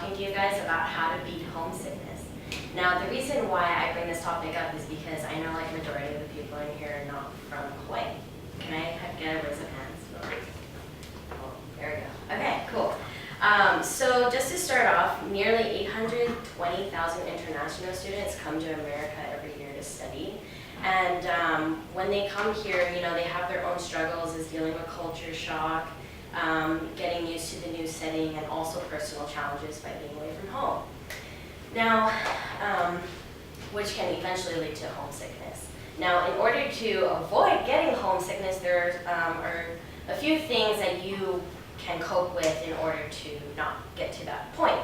talking to you guys about how to beat homesickness. Now, the reason why I bring this topic up is because I know like majority of the people in here are not from Hawaii. Can I get a raise of hands? Oh, there we go. Okay, cool. So just to start off, nearly 820,000 international students come to America every year to study. And when they come here, you know, they have their own struggles as dealing with culture shock, getting used to the new setting, and also personal challenges by being away from home. Now, which can eventually lead to homesickness. Now, in order to avoid getting homesickness, there are a few things that you can cope with in order to not get to that point.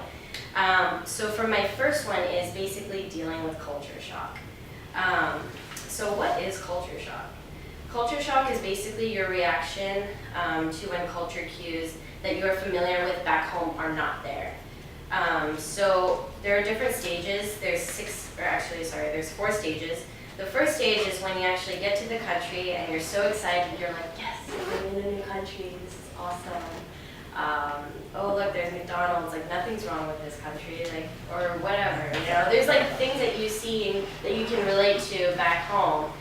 So for my first one is basically dealing with culture shock. So what is culture shock? Culture shock is basically your reaction to when culture cues that you are familiar with back home are not there. So there are different stages. There's 4 stages. The first stage is when you actually get to the country and you're so excited, you're like, yes, I'm in a new country, this is awesome. Oh look, there's McDonald's, like nothing's wrong with this country, like, or whatever, you know. There's like things that you see that you can relate to back home,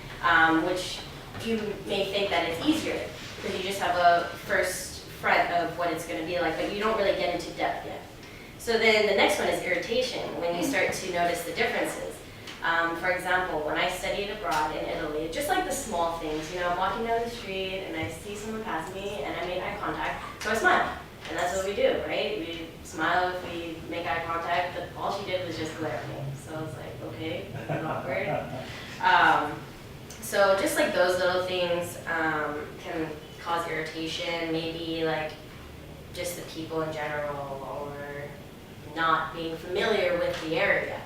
which you may think that it's easier because you just have a first front of what it's going to be like, but you don't really get into depth yet. So then the next one is irritation, when you start to notice the differences. For example, when I studied abroad in Italy, just like the small things, you know, I'm walking down the street and I see someone pass me and I made eye contact, so I smile. And that's what we do, right? We smile if we make eye contact, but all she did was just glare at me. So I was like, okay, that's awkward. So just like those little things can cause irritation, maybe like just the people in general or not being familiar with the area.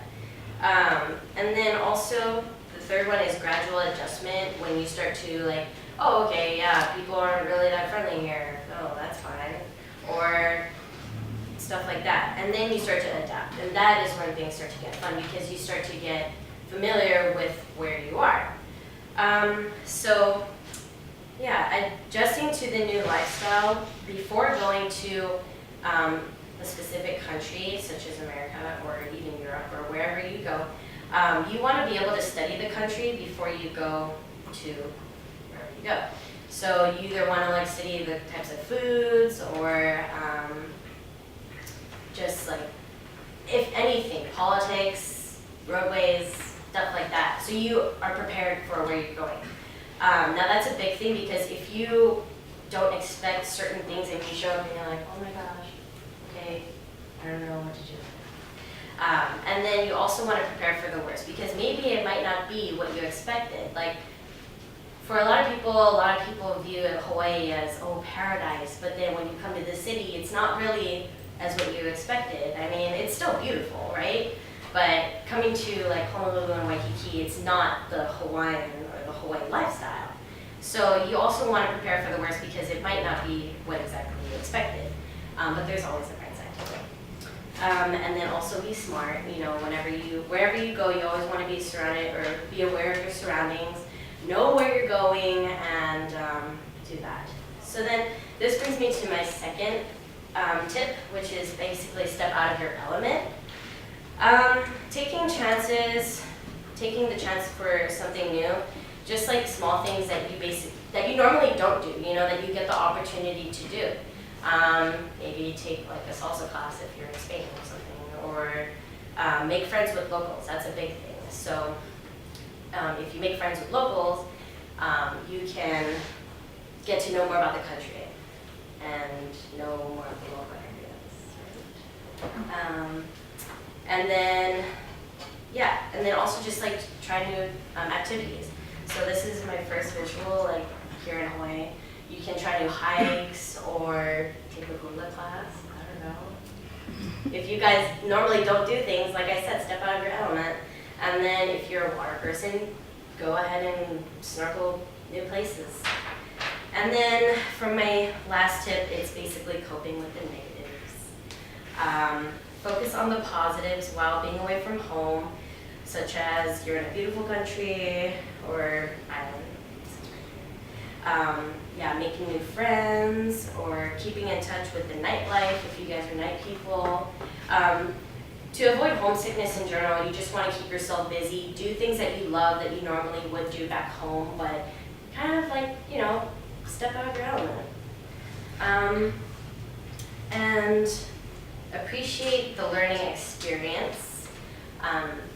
And then also the third one is gradual adjustment, when you start to like, oh okay, yeah, people aren't really that friendly here, oh that's fine, or stuff like that. And then you start to adapt, and that is when things start to get fun because you start to get familiar with where you are. So yeah, adjusting to the new lifestyle before going to a specific country, such as America or even Europe or wherever you go, you want to be able to study the country before you go to wherever you go. So you either want to like study the types of foods or just like, if anything, politics, roadways, stuff like that. So you are prepared for where you're going. Now that's a big thing because if you don't expect certain things and you show up and you're like, oh my gosh, okay, I don't know what to do. And then you also want to prepare for the worst because maybe it might not be what you expected. Like for a lot of people view Hawaii as, oh, paradise, but then when you come to the city, it's not really as what you expected. I mean, it's still beautiful, right? But coming to like Honolulu and Waikiki, it's not the Hawaiian or the Hawaii lifestyle. So you also want to prepare for the worst because it might not be what exactly you expected. But there's always a bright side to it. And then also be smart. You know, wherever you go, you always want to be surrounded or be aware of your surroundings, know where you're going, and do that. So then this brings me to my second tip, which is basically step out of your element. Taking chances, taking the chance for something new, just like small things that you normally don't do, you know, that you get the opportunity to do. Maybe take like a salsa class if you're in Spain or something, or make friends with locals. That's a big thing. So if you make friends with locals, you can get to know more about the country and know more of the local areas. Right? And then also just like try new activities. So this is my first visual, like here in Hawaii. You can try new hikes or take a hula class, I don't know. If you guys normally don't do things, like I said, step out of your element. And then if you're a water person, go ahead and snorkel new places. And then for my last tip, it's basically coping with the negatives. Focus on the positives while being away from home, such as you're in a beautiful country or island. Making new friends or keeping in touch with the nightlife if you guys are night people, To avoid homesickness in general, you just want to keep yourself busy. Do things that you love that you normally would do back home, but kind of like, you know, step out of your element. And appreciate the learning experience.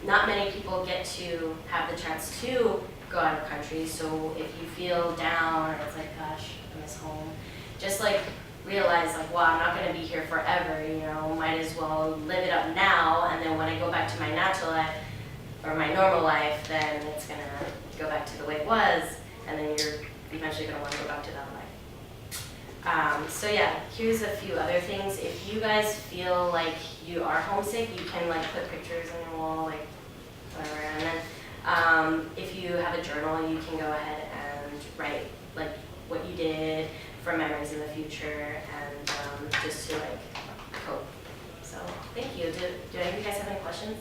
Not many people get to have the chance to go out of country, so if you feel down or it's like, gosh, I miss home, just like realize like, wow, I'm not going to be here forever, you know, might as well live it up now, and then when I go back to my natural life or my normal life, then it's going to go back to the way it was, and then you're eventually going to want to go back to that life. So yeah, here's a few other things. If you guys feel like you are homesick, you can like put pictures on your wall, like whatever, and then if you have a journal, you can go ahead and write like what you did for memories in the future, and just to like cope. So thank you. Do any of you guys have any questions?